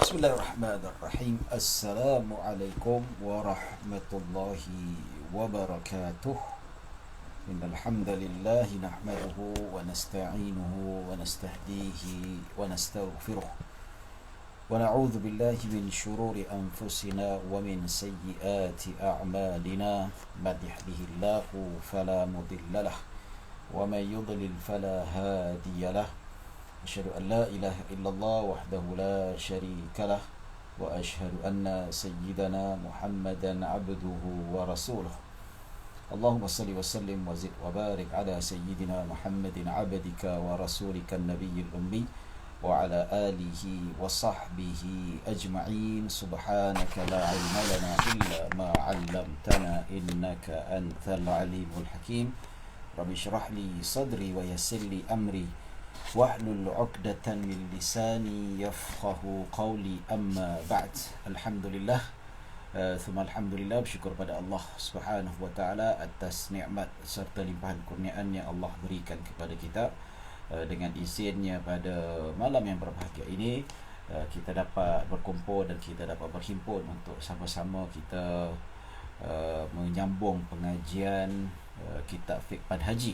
Bismillahirrahmanirrahim. Assalamualaikum warahmatullahi wabarakatuh. Innal hamdalillah nahmaduhu wa nasta'inuhu wa nastahdihi wa nastaghfiruh. Wa na'udzu billahi min shururi anfusina wa min sayyiati a'malina. Man yahdihillahu fala mudilla lahu wa man yudlil fala hadiya lahu. أشهد أن لا إله إلا الله وحده لا شريك له وأشهد أن سيدنا محمدا عبده ورسوله اللهم صل وسلم وزد وبارك على سيدنا محمد عبدك ورسولك النبي الأمي وعلى آله وصحبه أجمعين سبحانك لا علم لنا إلا ما علمتنا إنك أنت العليم الحكيم رب اشرح لي صدري ويسر لي أمري wahlul 'uqdatan min lisani yafqahu qawli amma ba'd. Alhamdulillah, thumma alhamdulillah, bersyukur pada Allah Subhanahu wa taala atas nikmat serta limpahan kurniaan yang Allah berikan kepada kita. Dengan izinnya pada malam yang berbahagia ini kita dapat berkumpul dan kita dapat berhimpun untuk sama-sama kita menyambung pengajian kitab Fiqh Haji,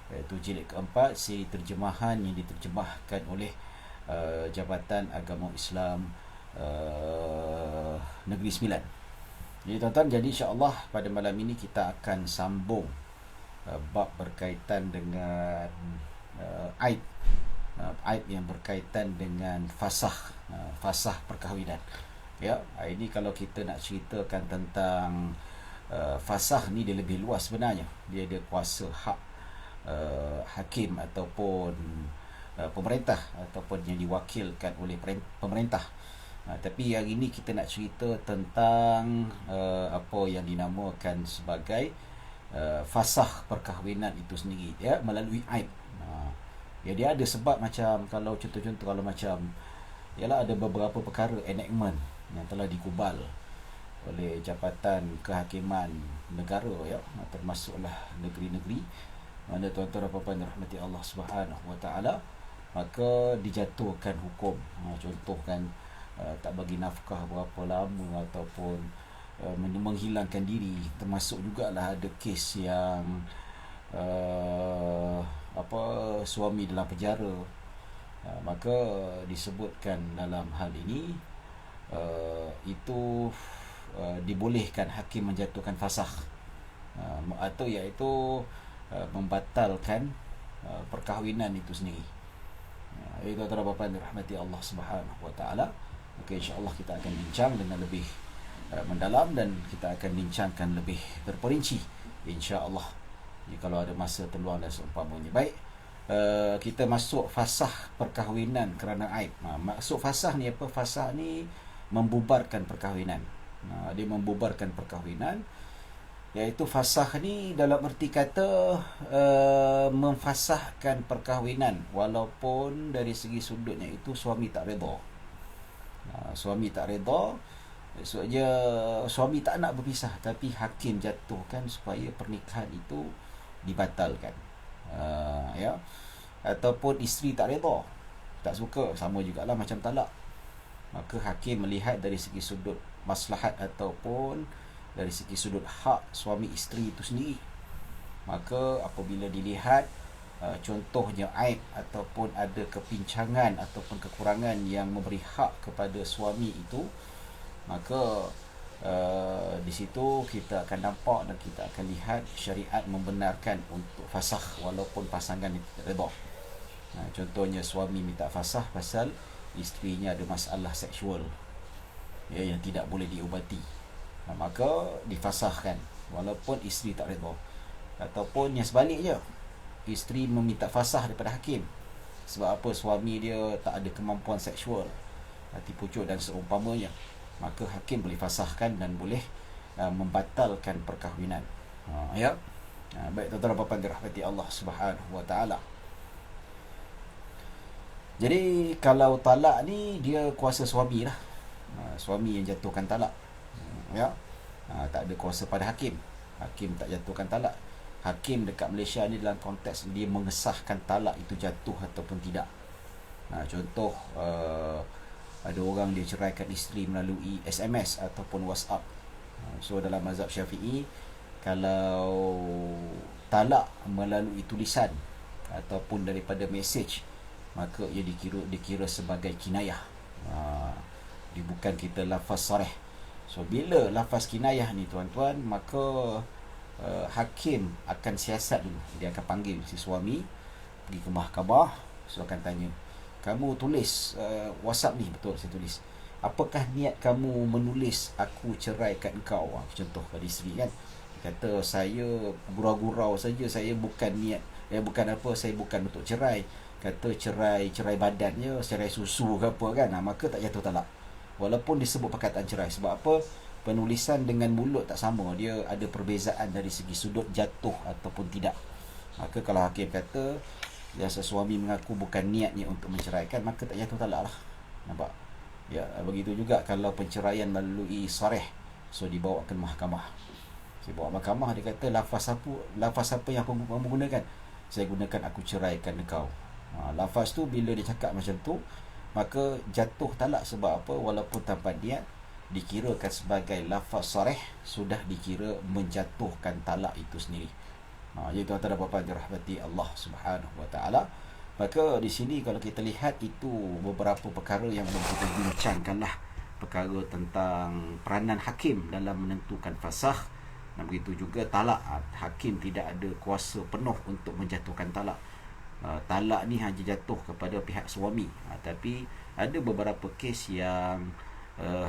iaitu jilid keempat, siri terjemahan yang diterjemahkan oleh Jabatan Agama Islam Negeri Sembilan. Jadi tuan-tuan, jadi insya-Allah pada malam ini kita akan sambung bab berkaitan dengan aib yang berkaitan dengan fasah perkahwinan. Ya, ini kalau kita nak ceritakan tentang fasah ni, dia lebih luas sebenarnya. Dia ada kuasa hak hakim ataupun pemerintah ataupun yang diwakilkan oleh pemerintah. Tapi hari ini kita nak cerita tentang apa yang dinamakan sebagai fasah perkahwinan itu sendiri, ya, melalui aib. Ya, dia ada sebab, macam kalau contoh-contoh, kalau macam ialah ada beberapa perkara enactment yang telah dikubal oleh Jabatan Kehakiman Negara, ya, termasuklah negeri-negeri mana tuan-tuan apa-apa yang dirahmati Allah Subhanahu wa taala, maka dijatuhkan hukum. Contoh kan, tak bagi nafkah berapa lama ataupun menghilangkan diri. Termasuk jugalah ada kes yang suami dalam penjara. Maka disebutkan dalam hal ini itu dibolehkan hakim menjatuhkan fasakh, atau iaitu membatalkan perkahwinan itu sendiri. Itu tuan-tuan bapa yang dirahmati Allah Subhanahu wa taala. Okey, insya-Allah kita akan bincang dengan lebih mendalam dan kita akan bincangkan lebih terperinci, insya-Allah. Jadi kalau ada masa terluang dan seumpamanya. Baik, kita masuk fasah perkahwinan kerana aib. Maksud fasah ni apa? Fasah ni membubarkan perkahwinan. Dia membubarkan perkahwinan, iaitu fasah ni dalam erti kata memfasahkan perkahwinan walaupun dari segi sudutnya itu suami tak redha. Suami tak redha, maksudnya suami tak nak berpisah, tapi hakim jatuhkan supaya pernikahan itu dibatalkan. Ya, ataupun isteri tak redha, tak suka, sama jugalah macam talak. Maka hakim melihat dari segi sudut maslahat ataupun dari segi sudut hak suami isteri itu sendiri. Maka apabila dilihat contohnya aib ataupun ada kepincangan ataupun kekurangan yang memberi hak kepada suami itu, maka di situ kita akan nampak dan kita akan lihat syariat membenarkan untuk fasakh walaupun pasangan itu tak redha. Contohnya suami minta fasakh pasal isterinya ada masalah seksual, ya, yang tidak boleh diubati. Maka difasahkan walaupun isteri tak redha. Ataupun yang sebaliknya, isteri meminta fasah daripada hakim sebab apa? Suami dia tak ada kemampuan seksual, hati pucuk dan seumpamanya. Maka hakim boleh fasahkan dan boleh membatalkan perkahwinan. Ya. Baik tuan-tuan dan puan-puan dirahmati Allah Subhanahu wa taala. Jadi kalau talak ni dia kuasa suami lah. Suami yang jatuhkan talak. Ya, tak ada kuasa pada hakim. Hakim tak jatuhkan talak. Hakim dekat Malaysia ni dalam konteks dia mengesahkan talak itu jatuh ataupun tidak. Contoh Ada orang dia ceraikan isteri melalui SMS ataupun WhatsApp. So dalam mazhab Syafi'i, kalau talak melalui tulisan ataupun daripada mesej, maka ia dikira sebagai kinayah. Dia bukan kita lafaz sarih. So bila lafaz kinayah ni tuan-tuan, maka hakim akan siasat dulu. Dia akan panggil si suami pergi ke mahkamah. So akan tanya, kamu tulis WhatsApp ni, betul saya tulis, apakah niat kamu menulis aku ceraikan engkau? Contoh pada isteri kan, dia kata saya gurau-gurau saja, saya bukan niat, saya bukan untuk cerai. Kata cerai badannya, cerai susu ke apa kan, maka tak jatuh talak walaupun disebut perkataan cerai. Sebab apa? Penulisan dengan mulut tak sama, dia ada perbezaan dari segi sudut jatuh ataupun tidak. Maka kalau hakim kata yang sesuami mengaku bukan niatnya untuk menceraikan, maka tak jatuh talak lah. Nampak? Ya, begitu juga kalau penceraian melalui sarih, so dibawa ke mahkamah. Saya bawa mahkamah, dia kata lafaz apa yang kamu gunakan? Saya gunakan aku ceraikan engkau. Lafaz tu bila dia cakap macam tu, maka jatuh talak. Sebab apa? Walaupun tanpa niat, dikirakan sebagai lafaz sarih, sudah dikira menjatuhkan talak itu sendiri. Jadi tuan-tuan dan puan-puan dirahmati Allah Subhanahu wa taala, maka di sini kalau kita lihat itu beberapa perkara yang kita bincangkanlah, perkara tentang peranan hakim dalam menentukan fasakh, dan begitu juga talak. Hakim tidak ada kuasa penuh untuk menjatuhkan talak. Talak ni hanya jatuh kepada pihak suami, tapi ada beberapa kes yang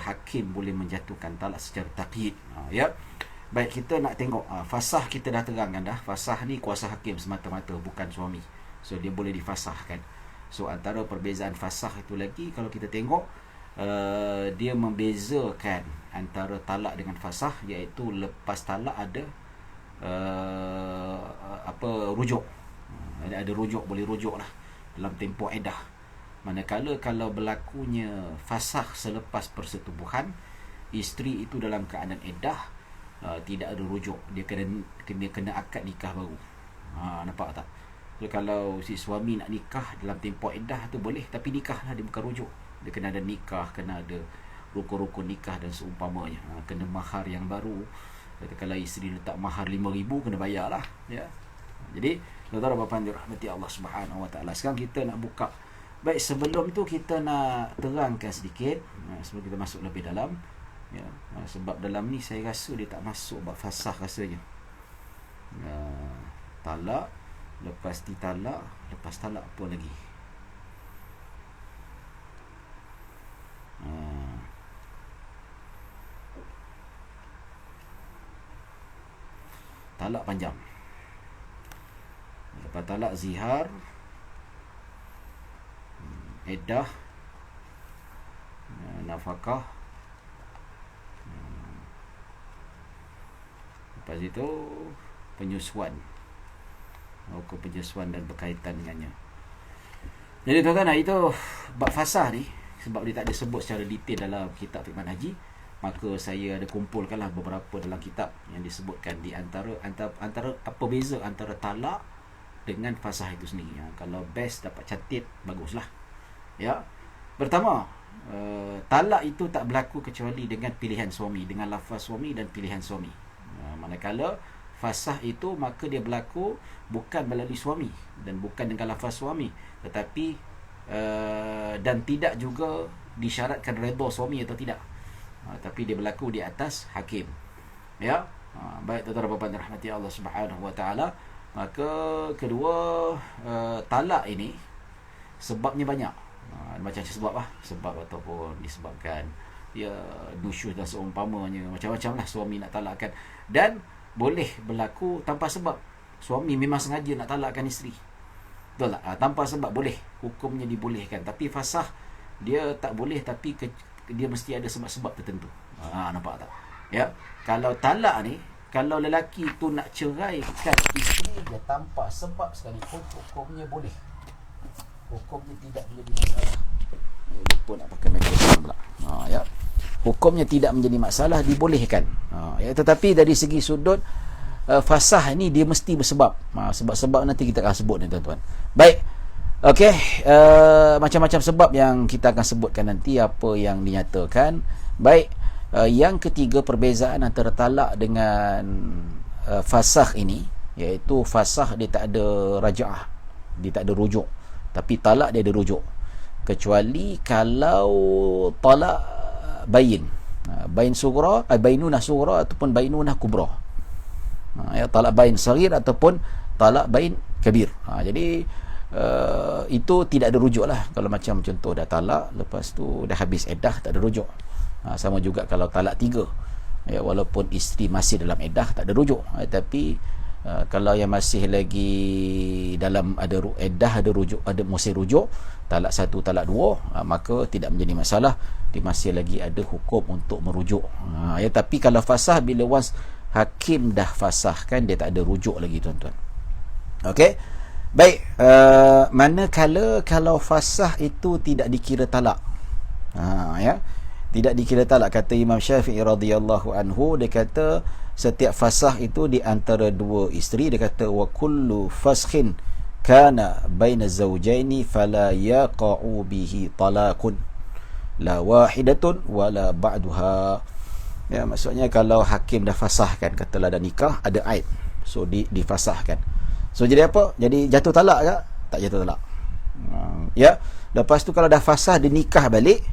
hakim boleh menjatuhkan talak secara taqyid. Ya. Baik, kita nak tengok fasakh. Kita dah terangkan dah, fasakh ni kuasa hakim semata-mata, bukan suami. So dia boleh difasahkan. So antara perbezaan fasakh itu lagi, kalau kita tengok dia membezakan antara talak dengan fasakh, iaitu lepas talak ada rujuk. Ada rujuk, boleh rujuk lah dalam tempoh iddah. Manakala kalau berlakunya fasakh selepas persetubuhan, isteri itu dalam keadaan iddah, tidak ada rujuk, dia kena akad nikah baru. Nampak tak? So, kalau si suami nak nikah dalam tempoh iddah tu boleh, tapi nikah lah, dia bukan rujuk. Dia kena ada nikah, kena ada rukun-rukun nikah dan seumpamanya. Kena mahar yang baru. Kalau isteri letak mahar 5,000, kena bayar lah, ya. Jadi tuan-tuan dan puan-puan dirahmati Allah Subhanahu wa taala, sekarang kita nak buka. Baik, sebelum tu kita nak terangkan sedikit sebelum kita masuk lebih dalam, ya, sebab dalam ni saya rasa dia tak masuk bab fasakh rasanya. Talak, lepas ditalak, lepas talak apa lagi? Talak panjang. Lepas talak zihar, iddah, nafkah. Lepas itu penyusuan, hukum penyusuan dan berkaitan dengannya. Jadi tuan-tuan, itu bab fasakh ni, sebab dia tak disebut secara detail dalam kitab fiqh manhaji, maka saya ada kumpulkanlah beberapa dalam kitab yang disebutkan di antara apa beza antara talak dengan fasakh itu sendiri. Kalau best dapat catat, baguslah. Ya. Pertama, talak itu tak berlaku kecuali dengan pilihan suami, dengan lafaz suami dan pilihan suami. Manakala fasakh itu, maka dia berlaku bukan melalui suami dan bukan dengan lafaz suami, tetapi dan tidak juga disyaratkan redha suami atau tidak, tapi dia berlaku di atas hakim. Ya. Baik tuan-tuan dan puan-puan dirahmati Allah Subhanahu wa taala, maka kedua, talak ini sebabnya banyak. Macam sebab lah, sebab ataupun disebabkan ya nusyuz dan seumpamanya, macam-macam lah suami nak talakkan. Dan boleh berlaku tanpa sebab, suami memang sengaja nak talakkan isteri, betul tak? Tanpa sebab boleh, hukumnya dibolehkan. Tapi fasakh dia tak boleh, tapi dia mesti ada sebab-sebab tertentu. Nampak tak? Ya. Kalau talak ni, kalau lelaki tu nak ceraikan isteri dia tanpa sebab sekalipun, hukumnya boleh, hukumnya tidak menjadi masalah. Lupa nak pakai mikrofon pula. Ya. Hukumnya tidak menjadi masalah, dibolehkan. Ya, tetapi dari segi sudut fasakh ni dia mesti bersebab. Sebab-sebab nanti kita akan sebut ni tuan-tuan. Baik. Okey, macam-macam sebab yang kita akan sebutkan nanti apa yang dinyatakan. Baik, yang ketiga perbezaan antara talak dengan fasakh ini, iaitu fasakh dia tak ada raja'ah, dia tak ada rujuk, tapi talak dia ada rujuk, kecuali kalau talak bain, bain sughra, bainunah sughra ataupun bainunah kubra. Ya, talak bain saghir ataupun talak bain kabir. Jadi itu tidak ada rujuk lah. Kalau macam contoh dah talak, lepas tu dah habis iddah, tak ada rujuk. Sama juga kalau talak 3, ya, walaupun isteri masih dalam iddah, tak ada rujuk. Tapi kalau yang masih lagi dalam ada iddah, ada rujuk, ada musim rujuk, talak 1, talak 2, maka tidak menjadi masalah, dia masih lagi ada hukum untuk merujuk. Ya, tapi kalau fasah, bila once hakim dah fasahkan, dia tak ada rujuk lagi, tuan-tuan. Okey. Baik, manakala kalau fasah itu tidak dikira talak, ya, tidak dikira talak, kata Imam Syafi'i radhiyallahu anhu, dia kata setiap fasah itu di antara dua isteri. Dia kata wa kullu faskhin kana baina zawjaini fala yaqa'u bihi talaqun la wahidatun wala ba'daha. Ya, maksudnya kalau hakim dah fasahkan, katalah dah nikah, ada aib, so difasahkan. So jadi apa? Jadi jatuh talak ke? Tak jatuh talak. Ya. Lepas tu kalau dah fasah, dia nikah balik,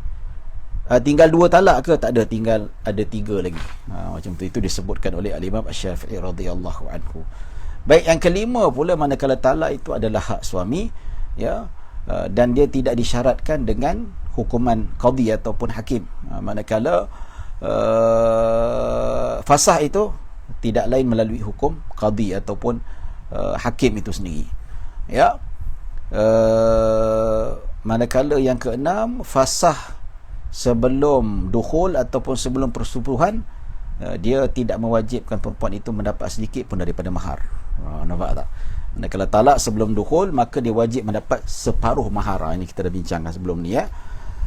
tinggal 2 talak ke? Tak ada, tinggal ada 3 lagi. Macam tu, itu disebutkan oleh Al-Imam Asy-Syafi'i radhiyallahu anhu. Baik, yang kelima pula, manakala talak itu adalah hak suami, ya, dan dia tidak disyaratkan dengan hukuman qadhi ataupun hakim. Manakala fasah itu tidak lain melalui hukum qadhi ataupun hakim itu sendiri. Ya. Manakala yang keenam, fasah sebelum dukhul ataupun sebelum persetubuhan, dia tidak mewajibkan perempuan itu mendapat sedikit pun daripada mahar. Nampak tak? Manakala talak sebelum dukhul, maka dia wajib mendapat separuh mahar. Ini kita dah bincangkan sebelum ni, ya.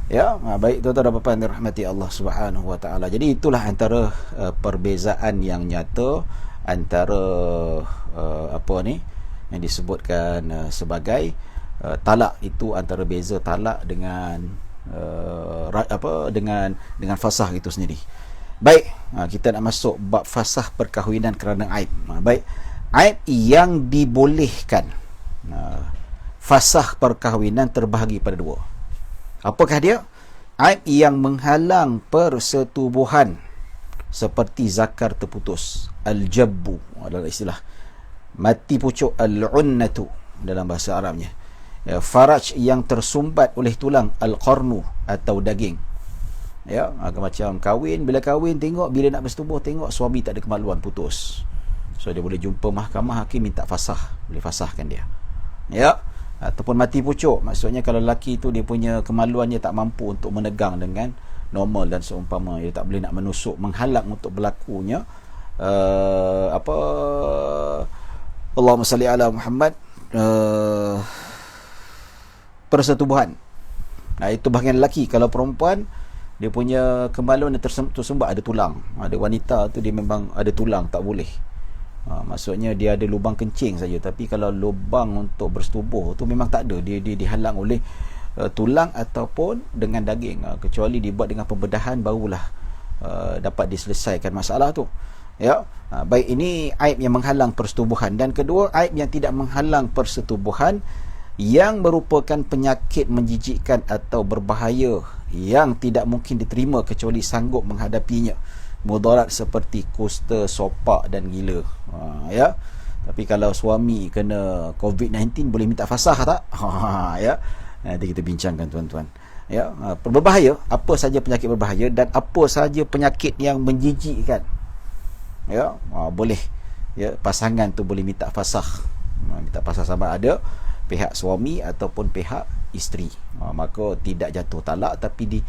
Ya, baik, tuan-tuan dan puan-puan yang dirahmati Allah Subhanahu wa taala. Jadi itulah antara perbezaan yang nyata antara apa ni yang disebutkan sebagai talak itu, antara beza talak dengan dengan fasah itu sendiri. Baik, kita nak masuk bab fasah perkahwinan kerana aib. Baik, aib yang dibolehkan. Fasah perkahwinan terbahagi pada 2. Apakah dia? Aib yang menghalang persetubuhan, seperti zakar terputus, al-jabbu adalah istilah, mati pucuk, al-unnatu dalam bahasa Arabnya, ya, faraj yang tersumbat oleh tulang, al-qarnu atau daging. Ya, macam kahwin, bila kahwin tengok, bila nak bersetubuh tengok suami tak ada kemaluan, putus. So dia boleh jumpa mahkamah, hakim minta fasah, boleh fasahkan dia. Ya. Ataupun mati pucuk, maksudnya kalau lelaki tu dia punya kemaluannya tak mampu untuk menegang dengan normal dan seumpama, dia tak boleh nak menusuk, menghalang untuk berlakunya Allahumma salli ala Muhammad, persetubuhan. Itu bahagian lelaki. Kalau perempuan, dia punya kemaluan yang tersumbat, ada tulang. Ada wanita tu dia memang ada tulang, tak boleh. Maksudnya dia ada lubang kencing saja, tapi kalau lubang untuk bersetubuh tu memang tak ada, dia dihalang oleh tulang ataupun dengan daging, kecuali dibuat dengan pembedahan, barulah dapat diselesaikan masalah tu. Ya. Baik, ini aib yang menghalang persetubuhan. Dan kedua, aib yang tidak menghalang persetubuhan, yang merupakan penyakit menjijikkan atau berbahaya yang tidak mungkin diterima kecuali sanggup menghadapinya. Mudarat seperti kusta, sopak dan gila. Ya. Tapi kalau suami kena COVID-19, boleh minta fasah tak? Ya. Nanti kita bincangkan, tuan-tuan. Ya, berbahaya, apa saja penyakit berbahaya dan apa saja penyakit yang menjijikkan. Ya, boleh. Ya, pasangan tu boleh minta fasah. Minta fasah sama ada pihak suami ataupun pihak isteri. Maka tidak jatuh talak, tapi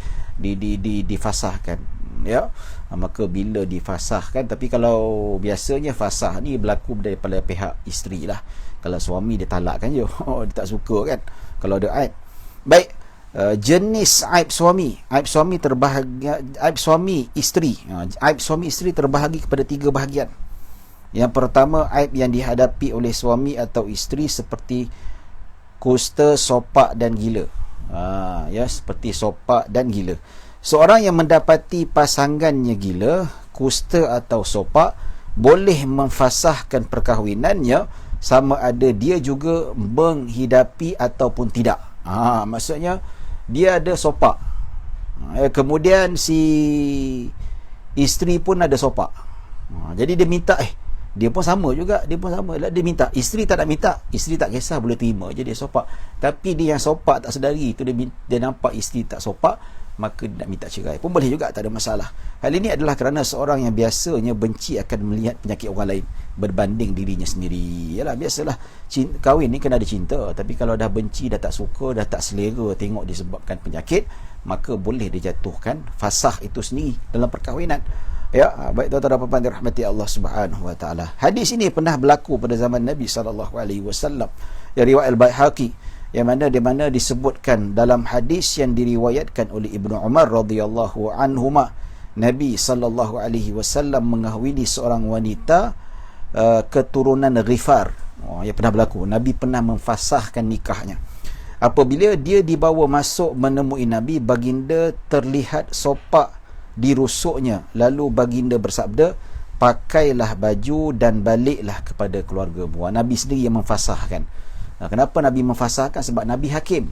difasahkan. Ya, maka bila difasahkan, tapi kalau biasanya fasah ni berlaku daripada pihak isteri lah. Kalau suami dia talakkan je, dia tak suka kan kalau ada aib. Baik, jenis aib suami. Aib suami terbahagi, aib suami isteri. Aib suami isteri terbahagi kepada 3 bahagian. Yang pertama, aib yang dihadapi oleh suami atau isteri seperti kusta, sopak dan gila. Ya, seperti sopak dan gila. Seorang yang mendapati pasangannya gila, kusta atau sopak, boleh memfasahkan perkahwinannya sama ada dia juga menghidapi ataupun tidak. Maksudnya dia ada sopak, kemudian si isteri pun ada sopak. Jadi dia minta, dia pun sama juga, dia minta. Isteri tak nak minta, isteri tak kisah, boleh terima je dia sopak. Tapi dia yang sopak tak sedari tu, dia nampak isteri tak sopak, maka dia nak minta cerai pun boleh juga, tak ada masalah. Hal ini adalah kerana seorang yang biasanya benci akan melihat penyakit orang lain berbanding dirinya sendiri. Yalah, biasalah, kahwin ni kena ada cinta, tapi kalau dah benci, dah tak suka, dah tak selera tengok disebabkan penyakit, maka boleh dijatuhkan fasakh itu sendiri dalam perkahwinan. Ya, baik tuan-tuan dan puan-puan dirahmati Allah Subhanahu wa taala. Hadis ini pernah berlaku pada zaman Nabi SAW. Dari riwayat Al-Baihaqi, yang mana di mana disebutkan dalam hadis yang diriwayatkan oleh Ibnu Umar radhiyallahu anhuma, Nabi SAW mengahwini seorang wanita keturunan Ghifar. Yang pernah berlaku, Nabi pernah memfasahkan nikahnya. Apabila dia dibawa masuk menemui Nabi, baginda terlihat sopak di rusuknya. Lalu baginda bersabda, pakailah baju dan baliklah kepada keluargamu. Nabi sendiri yang memfasahkan. Kenapa Nabi memfasahkan? Sebab Nabi hakim.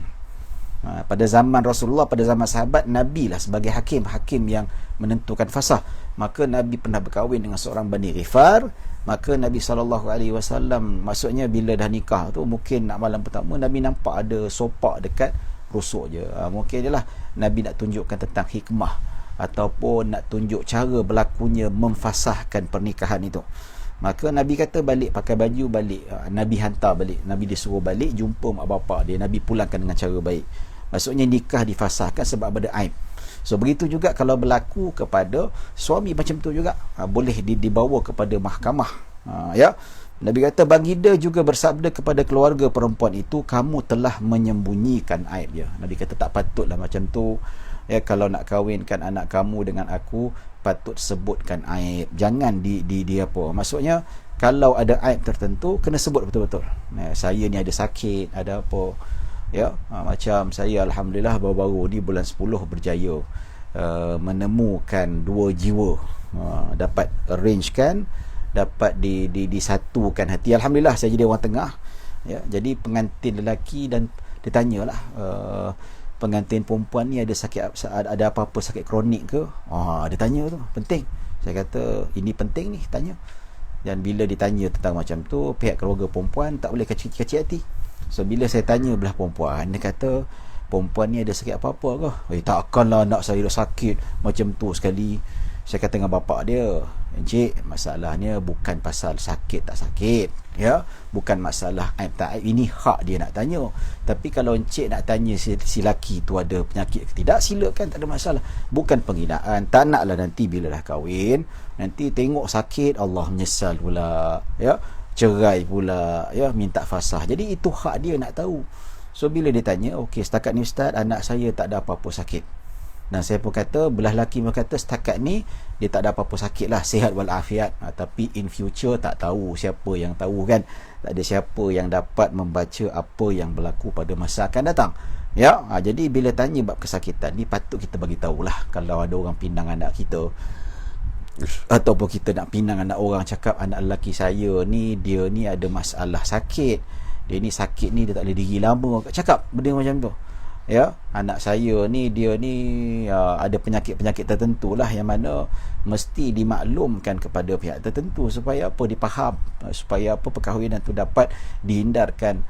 Pada zaman Rasulullah, pada zaman sahabat, Nabi lah sebagai hakim yang menentukan fasah. Maka Nabi pernah berkahwin dengan seorang Bani Ghifar. Maka Nabi SAW, maksudnya bila dah nikah tu, mungkin nak malam pertama Nabi nampak ada sopak dekat rusuk je. Mungkin je lah Nabi nak tunjukkan tentang hikmah, ataupun nak tunjuk cara berlakunya memfasahkan pernikahan itu. Maka Nabi kata balik, pakai baju balik. Nabi hantar balik, Nabi disuruh balik jumpa mak bapak dia, Nabi pulangkan dengan cara baik. Maksudnya nikah difasahkan sebab ada aib. So begitu juga kalau berlaku kepada suami, macam tu juga, boleh dibawa kepada mahkamah. Ya, Nabi kata baginda juga bersabda kepada keluarga perempuan itu, kamu telah menyembunyikan aib dia. Nabi kata tak patutlah macam tu. Ya, kalau nak kahwinkan anak kamu dengan aku, patut sebutkan aib. Jangan di apa. Maksudnya kalau ada aib tertentu, kena sebut betul-betul. Saya ni ada sakit, ada apa. Ya, macam saya alhamdulillah baru-baru ni bulan 10 berjaya menemukan 2 jiwa, dapat arrangekan, dapat disatukan hati. Alhamdulillah saya jadi orang tengah. Ya, jadi pengantin lelaki, dan ditanyalah, pengantin perempuan ni ada sakit, ada apa-apa sakit kronik ke? Dia tanya tu, penting. Saya kata ini penting ni, tanya. Dan bila ditanya tentang macam tu, pihak keluarga perempuan tak boleh kecil-kecil hati. So bila saya tanya belah perempuan, dia kata perempuan ni ada sakit apa-apa ke? Takkanlah anak saya dah sakit macam tu sekali. Saya kata dengan bapak dia, encik, masalahnya bukan pasal sakit tak sakit, ya, bukan masalah aib tak aib, ini hak dia nak tanya. Tapi kalau encik nak tanya si laki tu ada penyakit ke tidak, silakan, tak ada masalah. Bukan penghinaan. Tak naklah nanti bila dah kahwin, nanti tengok sakit, Allah menyesal pula, ya, cerai pula, ya, minta fasah. Jadi itu hak dia nak tahu. So bila dia tanya, okey, setakat ni ustaz, anak saya tak ada apa-apa sakit. Dan saya pun kata, belah lelaki berkata setakat ni dia tak ada apa-apa sakit lah, sihat walafiat. Tapi in future tak tahu, siapa yang tahu kan. Tak ada siapa yang dapat membaca apa yang berlaku pada masa akan datang. Ya, jadi bila tanya bab kesakitan ni, patut kita bagi tahulah. Kalau ada orang pinang anak kita, ataupun kita nak pinang anak orang, cakap anak lelaki saya ni, dia ni ada masalah sakit, dia ni sakit ni, dia tak boleh diri lama, cakap benda macam tu. Ya, anak saya ni, dia ni ada penyakit-penyakit tertentu lah, yang mana mesti dimaklumkan kepada pihak tertentu supaya apa, dipaham, supaya apa, perkahwinan tu dapat dihindarkan,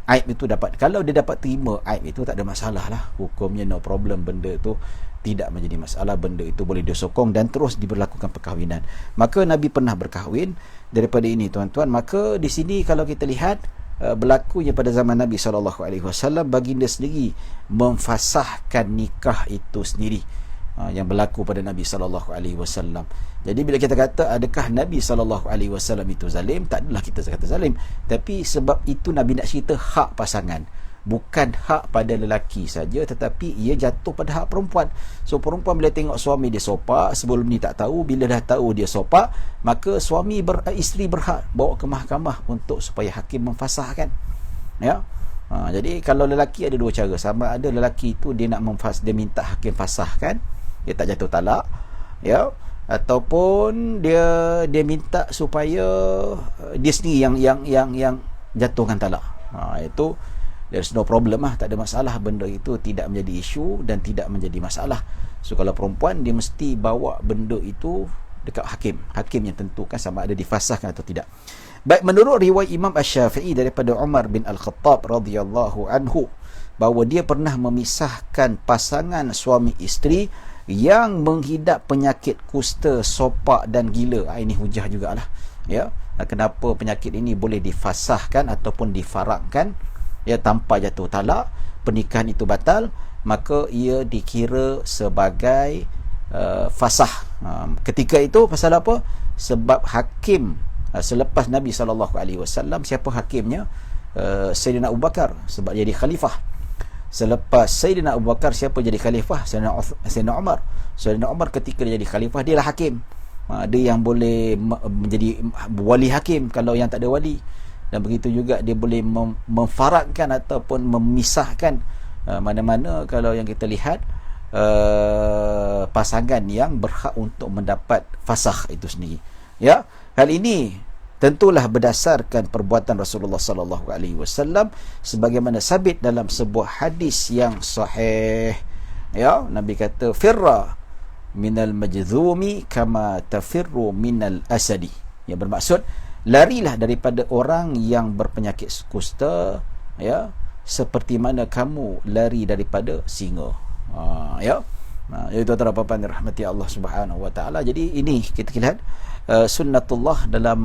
aib itu dapat. Kalau dia dapat terima aib itu, tak ada masalah lah, hukumnya no problem, benda tu tidak menjadi masalah, benda itu boleh disokong dan terus diberlakukan perkahwinan. Maka Nabi pernah berkahwin daripada ini, tuan-tuan. Maka di sini kalau kita lihat, berlakunya pada zaman Nabi SAW, baginda sendiri memfasahkan nikah itu sendiri, yang berlaku pada Nabi SAW. Jadi bila kita kata adakah Nabi SAW itu zalim, tak adalah kita kata zalim, tapi sebab itu Nabi nak cerita hak pasangan, bukan hak pada lelaki saja, tetapi ia jatuh pada hak perempuan. So perempuan bila tengok suami dia sopak, sebelum ni tak tahu, bila dah tahu dia sopak, maka isteri berhak bawa ke mahkamah untuk supaya hakim memfasahkan. Ya, Jadi kalau lelaki ada dua cara. Sama ada lelaki itu dia nak dia minta hakim fasahkan, dia tak jatuh talak, ya, ataupun dia minta supaya dia sendiri yang jatuhkan talak. Itu there's no problem lah, tak ada masalah. Benda itu tidak menjadi isu dan tidak menjadi masalah. So kalau perempuan, dia mesti bawa benda itu dekat hakim yang tentukan sama ada difasahkan atau tidak. Baik, menurut riwayat Imam Asy-Syafi'i daripada Umar bin Al-Khattab radhiyallahu anhu, bahawa dia pernah memisahkan pasangan suami isteri yang menghidap penyakit kusta, sopak dan gila. Ini hujah jugalah, ya. Kenapa penyakit ini boleh difasahkan ataupun difarakkan, ya, tanpa jatuh talak, pernikahan itu batal, maka ia dikira sebagai fasah. Ketika itu pasal apa? Sebab hakim selepas Nabi SAW, siapa hakimnya? Sayyidina Abu Bakar, sebab jadi khalifah. Selepas Sayyidina Abu Bakar, siapa jadi khalifah? Sayyidina Umar. Sayyidina Umar ketika dia jadi khalifah, dia lah hakim. Dia yang boleh menjadi wali hakim kalau yang tak ada wali. Dan begitu juga dia boleh memfarakkan ataupun memisahkan mana-mana kalau yang kita lihat pasangan yang berhak untuk mendapat fasakh itu sendiri. Ya, hal ini tentulah berdasarkan perbuatan Rasulullah sallallahu alaihi wasallam sebagaimana sabit dalam sebuah hadis yang sahih. Ya, Nabi kata, firra minal majzumi kama tafirru minal asadi. Yang bermaksud, larilah daripada orang yang berpenyakit kusta, ya, seperti mana kamu lari daripada singa. Ya. Itu tuan-tuan puan dirahmati Allah Subhanahu wa taala. Jadi ini kita lihat sunnatullah dalam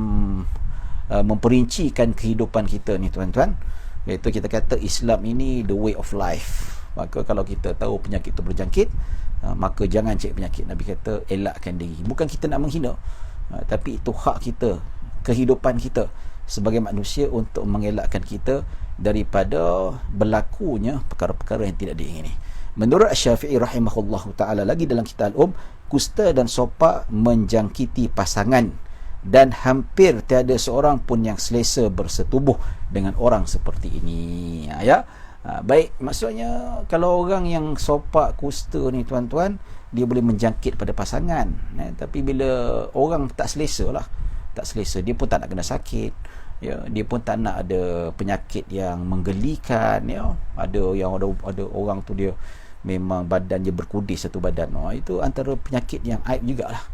memperincikan kehidupan kita ni, tuan-tuan. Iaitu kita kata Islam ini the way of life. Maka kalau kita tahu penyakit itu berjangkit, maka jangan cek penyakit. Nabi kata elakkan diri. Bukan kita nak menghina, tapi itu hak kita, kehidupan kita sebagai manusia untuk mengelakkan kita daripada berlakunya perkara-perkara yang tidak diingini. Menurut Syafi'i rahimahullahu ta'ala lagi dalam kitab kusta dan sopak menjangkiti pasangan dan hampir tiada seorang pun yang selesa bersetubuh dengan orang seperti ini. Ya. Baik, maksudnya kalau orang yang sopak kusta ni, tuan-tuan, dia boleh menjangkit pada pasangan, tapi bila orang tak selesa lah, tak selesa, dia pun tak nak kena sakit, ya, dia pun tak nak ada penyakit yang menggelikan, ya. Ada orang tu dia memang badan dia berkudis satu badan. Itu antara penyakit yang aib jugalah.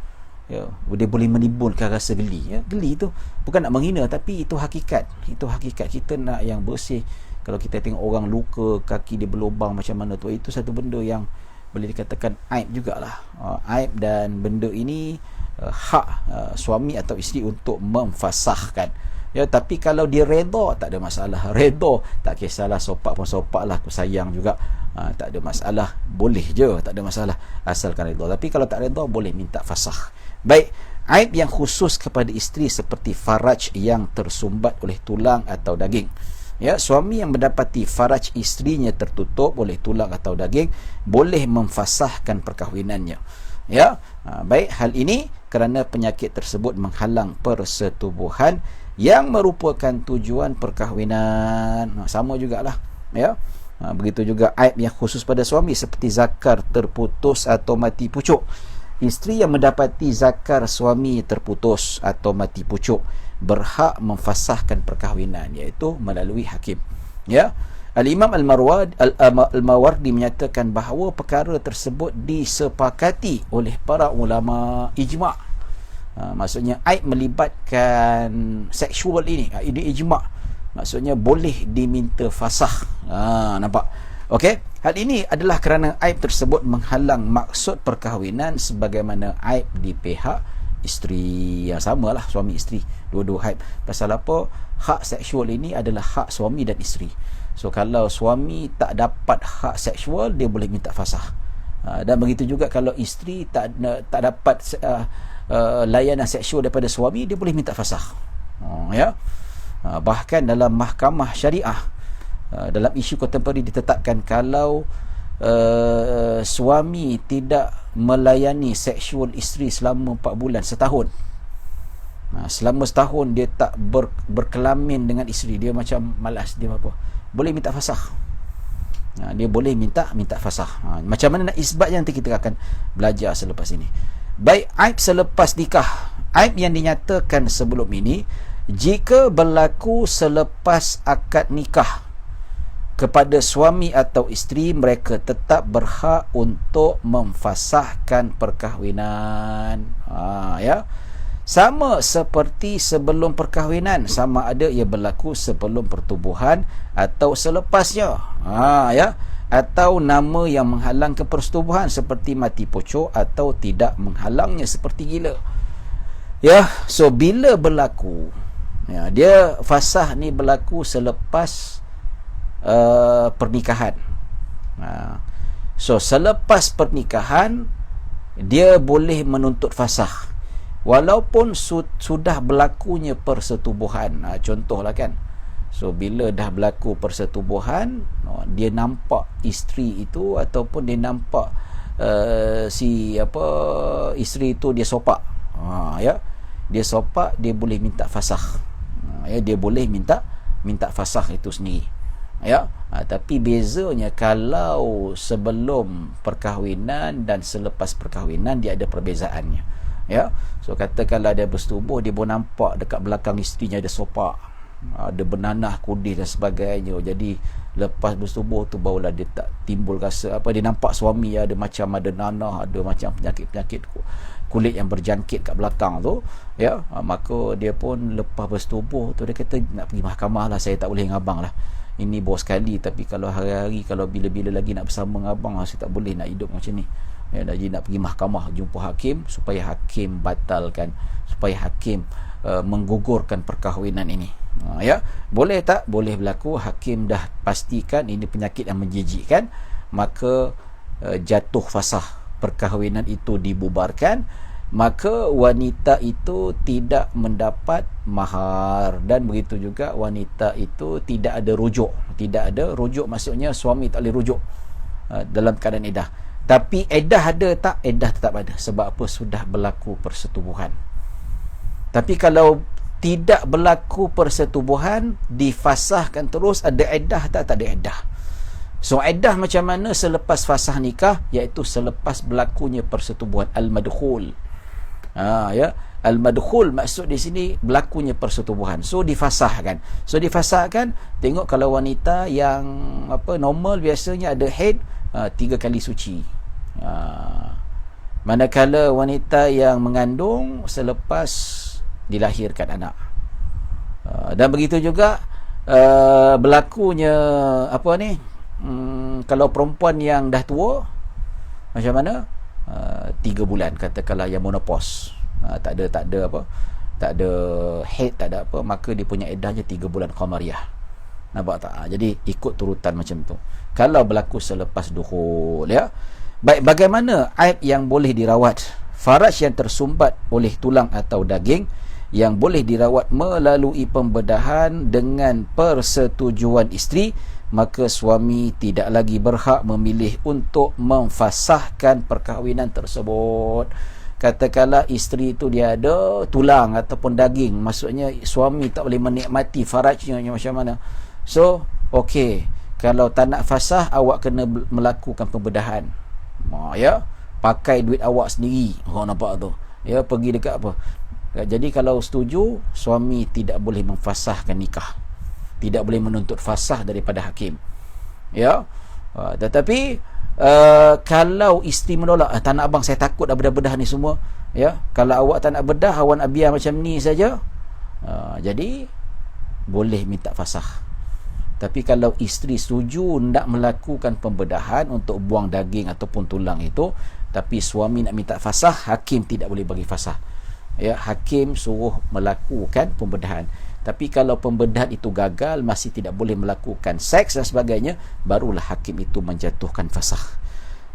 Ya, dia boleh menimbulkan rasa geli. Ya, geli tu bukan nak menghina, tapi itu hakikat. Itu hakikat. Kita nak yang bersih. Kalau kita tengok orang luka, kaki dia berlubang macam mana tu, itu satu benda yang boleh dikatakan aib jugalah. Aib, dan benda ini hak suami atau isteri untuk memfasahkan. Ya, tapi kalau dia redha, tak ada masalah. Redha, tak kisahlah, sopak pun sopak lah, aku sayang juga. Tak ada masalah, boleh je, tak ada masalah asalkan redha. Tapi kalau tak redha, boleh minta fasakh. Baik, aib yang khusus kepada isteri seperti faraj yang tersumbat oleh tulang atau daging. Ya, suami yang mendapati faraj isterinya tertutup oleh tulang atau daging boleh memfasahkan perkahwinannya. Ya, baik, hal ini kerana penyakit tersebut menghalang persetubuhan yang merupakan tujuan perkahwinan. Sama jugalah, ya. Begitu juga aib yang khusus pada suami seperti zakar terputus atau mati pucuk. Isteri yang mendapati zakar suami terputus atau mati pucuk berhak memfasahkan perkahwinan, iaitu melalui hakim. Ya, Al-Imam Al-Mawardi menyatakan bahawa perkara tersebut disepakati oleh para ulama ijma'. Maksudnya aib melibatkan seksual ini ijma'. Maksudnya boleh diminta fasakh. Nampak? Okey, hal ini adalah kerana aib tersebut menghalang maksud perkahwinan sebagaimana aib di pihak isteri. Yang samalah suami isteri, dua-dua aib. Pasal apa? Hak seksual ini adalah hak suami dan isteri. So kalau suami tak dapat hak seksual, dia boleh minta fasakh. Dan begitu juga kalau isteri tak dapat layanan seksual daripada suami, dia boleh minta fasakh. Ya. Bahkan dalam mahkamah syariah, dalam isu kontemporari ditetapkan kalau suami tidak melayani seksual isteri selama 4 bulan, setahun, selama setahun dia tak berkelamin dengan isteri, dia macam malas, dia apa, boleh minta fasah. Dia boleh minta fasah. Macam mana nak isbat yang nanti kita akan belajar selepas ini. Baik, aib selepas nikah. Aib yang dinyatakan sebelum ini, jika berlaku selepas akad nikah kepada suami atau isteri, mereka tetap berhak untuk memfasahkan perkahwinan. Ya. Sama seperti sebelum perkahwinan, sama ada ia berlaku sebelum pertubuhan atau selepasnya. Ya. Atau nama yang menghalang kepersetubuhan seperti mati pocok atau tidak menghalangnya seperti gila. Ya, so bila berlaku, ya, dia fasah ni berlaku selepas pernikahan. So selepas pernikahan dia boleh menuntut fasah walaupun sudah berlakunya persetubuhan. Contohlah kan, so bila dah berlaku persetubuhan, dia nampak isteri itu ataupun dia nampak isteri itu dia sopak, ya, dia sopak, dia boleh minta fasah. Ya, dia boleh minta fasah itu sendiri. Ya, tapi bezanya kalau sebelum perkahwinan dan selepas perkahwinan dia ada perbezaannya. Ya, so katakanlah dia bersetubuh, dia pun nampak dekat belakang isterinya ada sopak, ada bernanah kudis dan sebagainya. Jadi lepas bersetubuh tu barulah dia tak timbul rasa dia nampak suami ada macam ada nanah, ada macam penyakit kulit yang berjangkit kat belakang tu, ya, maka dia pun lepas bersetubuh tu dia kata nak pergi mahkamah lah, saya tak boleh dengan abang lah, ini bos sekali, tapi kalau hari-hari, kalau bila-bila lagi nak bersama dengan abang, saya tak boleh nak hidup macam ni. Ya, jadi nak pergi mahkamah, jumpa hakim supaya hakim batalkan, supaya hakim menggugurkan perkahwinan ini. Ya, boleh tak? Boleh berlaku. Hakim dah pastikan ini penyakit yang menjijikkan, maka jatuh fasah, perkahwinan itu dibubarkan, maka wanita itu tidak mendapat mahar, dan begitu juga wanita itu tidak ada rujuk. Tidak ada rujuk maksudnya suami tak boleh rujuk dalam keadaan edah. Tapi edah ada tak? Edah tetap ada. Sebab apa? Sudah berlaku persetubuhan. Tapi kalau tidak berlaku persetubuhan, difasahkan terus, ada edah tak? Tak ada edah. So edah macam mana selepas fasah nikah? Iaitu selepas berlakunya persetubuhan, al-madkhul. Ya, al-madkhul maksud di sini berlakunya persetubuhan. So difasahkan. Tengok kalau wanita yang normal biasanya ada haid 3 kali suci. Manakala wanita yang mengandung selepas dilahirkan anak. Dan begitu juga berlakunya kalau perempuan yang dah tua, macam mana? 3 bulan katakanlah yang menopause, tak ada haid, tak ada apa, maka dia punya eddahnya 3 bulan qamariyah. Nampak tak? Jadi ikut turutan macam tu kalau berlaku selepas dukhul. Ya. Baik, bagaimana aib yang boleh dirawat? Faraj yang tersumbat oleh tulang atau daging yang boleh dirawat melalui pembedahan dengan persetujuan isteri, maka suami tidak lagi berhak memilih untuk memfasahkan perkahwinan tersebut. Katakanlah isteri itu dia ada tulang ataupun daging, maksudnya suami tak boleh menikmati farajnya macam mana. So, okey, kalau tak nak fasah, awak kena melakukan pembedahan. Ya, pakai duit awak sendiri. Nampak tu? Ya, pergi dekat apa? Jadi kalau setuju, suami tidak boleh memfasahkan nikah. Tidak boleh menuntut fasah daripada hakim. Ya. Tetapi kalau isteri menolak, tak nak abang, saya takut dah bedah-bedah ni semua. Ya, kalau awak tak nak bedah, awak nak biar macam ni saja. Jadi boleh minta fasah. Tapi kalau isteri setuju nak melakukan pembedahan untuk buang daging ataupun tulang itu, tapi suami nak minta fasah, hakim tidak boleh bagi fasah. Ya, hakim suruh melakukan pembedahan. Tapi kalau pembedahan itu gagal, masih tidak boleh melakukan seks dan sebagainya, barulah hakim itu menjatuhkan fasah.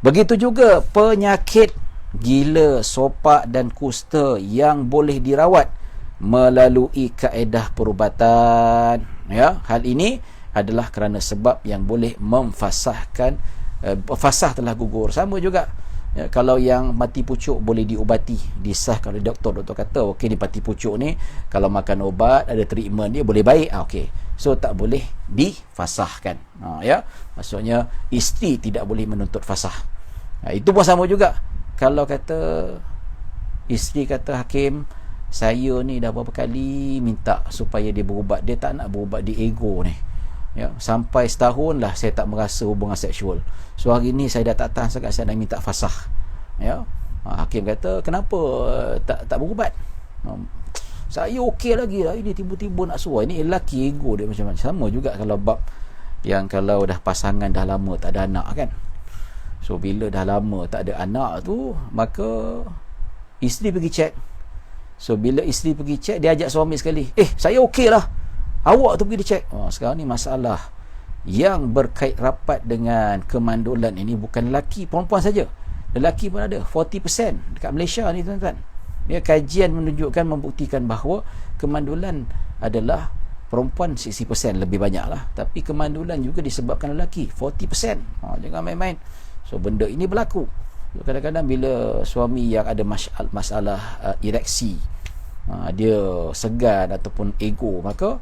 Begitu juga penyakit gila, sopak dan kusta yang boleh dirawat melalui kaedah perubatan. Ya, hal ini adalah kerana sebab yang boleh memfasahkan, fasah telah gugur. Sama juga, ya, kalau yang mati pucuk boleh diubati, disahkan oleh doktor kata okey, ni mati pucuk ni kalau makan ubat, ada treatment dia boleh baik, okey. So tak boleh difasahkan. Ya, maksudnya isteri tidak boleh menuntut fasah. Itu pun sama juga. Kalau kata isteri kata hakim, saya ni dah berapa kali minta supaya dia berubat, dia tak nak berubat, di ego ni. Ya, sampai setahun lah saya tak merasa hubungan seksual. So hari ni saya dah tak tahan sangat, saya nak minta fasah. Ya, hakim kata kenapa tak berubat? Saya okey lagi lah, ini tiba-tiba nak suruh. Ini lelaki, ego dia macam-macam. Sama juga kalau bab yang kalau dah pasangan dah lama tak ada anak kan. So bila dah lama tak ada anak tu, maka isteri pergi cek. So bila isteri pergi cek, dia ajak suami sekali, saya okey lah, awak tu pergi dia cek. Sekarang ni masalah yang berkait rapat dengan kemandulan ini bukan lelaki, perempuan saja. Lelaki pun ada 40% dekat Malaysia ni tuan-tuan. Ya, kajian menunjukkan, membuktikan bahawa kemandulan adalah perempuan 60% lebih banyak lah. Tapi kemandulan juga disebabkan lelaki 40%. Jangan main-main. So benda ini berlaku. Kadang-kadang bila suami yang ada masalah ereksi, dia segan ataupun ego, maka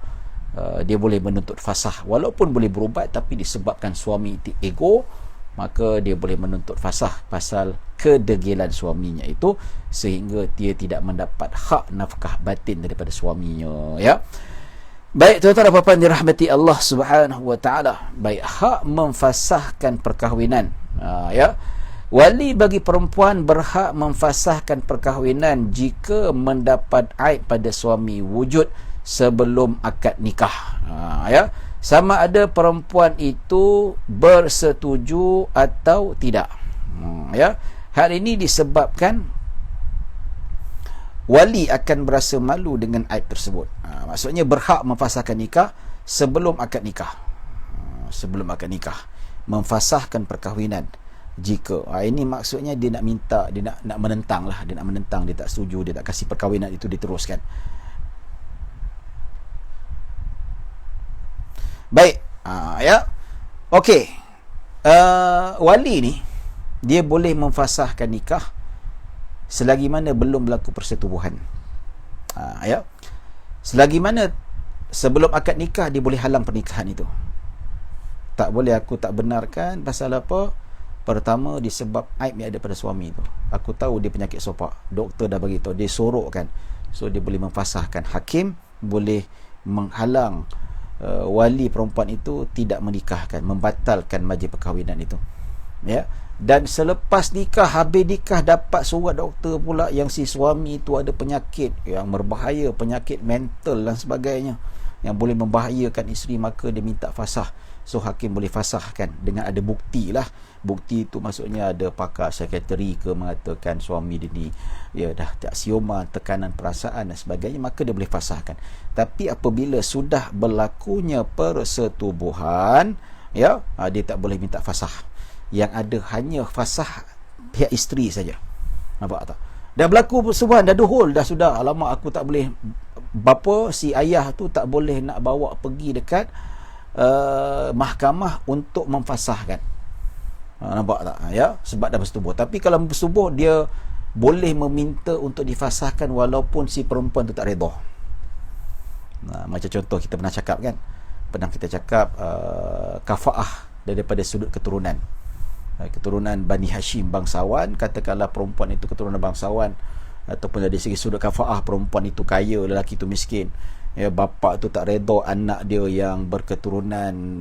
dia boleh menuntut fasah. Walaupun boleh berubat, tapi disebabkan suami itu ego, maka dia boleh menuntut fasah pasal kedegilan suaminya itu, sehingga dia tidak mendapat hak nafkah batin daripada suaminya. Ya. Baik tuan-tuan dan puan-puan dirahmati Allah Subhanahu wa taala. Baik, hak memfasahkan perkahwinan. Ya. Wali bagi perempuan berhak memfasahkan perkahwinan jika mendapat aib pada suami wujud sebelum akad nikah. Ya. Sama ada perempuan itu bersetuju atau tidak. Ya. Hal ini disebabkan wali akan berasa malu dengan aib tersebut. Maksudnya berhak memfasahkan nikah sebelum akad nikah. Sebelum akad nikah. Memfasahkan perkahwinan. Jika ini maksudnya dia nak minta, dia nak menentang lah, dia nak menentang, dia tak setuju, dia tak kasih perkahwinan itu diteruskan. Baik, ya, okey. Wali ni dia boleh memfasahkan nikah selagi mana belum berlaku persetubuhan. Ya, selagi mana sebelum akad nikah dia boleh halang pernikahan itu. Tak boleh, aku tak benarkan. Pasal apa? Pertama, disebab aib yang ada pada suami tu. Aku tahu dia penyakit sopak, doktor dah bagi tahu, dia sorokkan. So dia boleh memfasahkan. Hakim boleh menghalang wali perempuan itu tidak menikahkan, membatalkan majlis perkahwinan itu. Ya. Dan selepas nikah, habis nikah, dapat surat doktor pula yang si suami itu ada penyakit yang berbahaya, penyakit mental dan sebagainya, yang boleh membahayakan isteri, maka dia minta fasah. So hakim boleh fasahkan dengan ada bukti lah. Bukti itu maksudnya ada pakar psikiatri ke mengatakan suami dia ni ya dah tak sioma, tekanan perasaan dan sebagainya, maka dia boleh fasahkan. Tapi apabila sudah berlakunya persetubuhan, ya, dia tak boleh minta fasah. Yang ada hanya fasah pihak isteri saja. Nampak tak? Dah berlaku persetubuhan, dah duhul, dah sudah, alamak aku tak boleh, bapa si ayah tu tak boleh nak bawa pergi dekat mahkamah untuk memfasahkan. Nampak tak? Ya, sebab dah bersetubuh. Tapi kalau bersetubuh, dia boleh meminta untuk difasahkan walaupun si perempuan tu tak redha. Macam contoh kita pernah cakap kan, pernah kita cakap kafaah daripada sudut keturunan. Keturunan Bani Hashim, bangsawan. Katakanlah perempuan itu keturunan bangsawan, ataupun dari segi sudut kafaah perempuan itu kaya, lelaki itu miskin. Ya, bapa tu tak redha anak dia yang berketurunan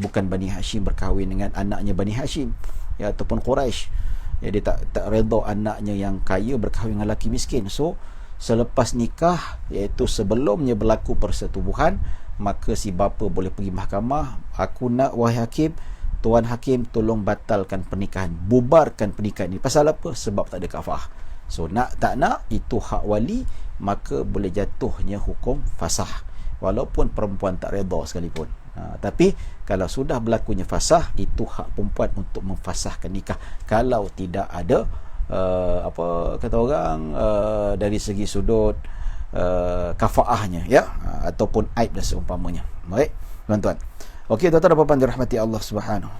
bukan Bani Hashim berkahwin dengan anaknya Bani Hashim, ya, ataupun Quraisy. Ya, dia tak redha anaknya yang kaya berkahwin dengan lelaki miskin. So selepas nikah, iaitu sebelumnya berlaku persetubuhan, maka si bapa boleh pergi mahkamah, aku nak, wahai hakim, tuan hakim, tolong batalkan pernikahan, bubarkan pernikahan ini. Pasal apa? Sebab tak ada kafah. So nak tak nak, itu hak wali, maka boleh jatuhnya hukum fasah walaupun perempuan tak redha sekalipun. Tapi kalau sudah berlakunya fasah, itu hak perempuan untuk memfasahkan nikah kalau tidak ada apa kata orang dari segi sudut kafaahnya, ya, ataupun aib dan seumpamanya. Baik tuan-tuan. Okey tuan-tuan dan puan-puan dirahmati Allah Subhanahu.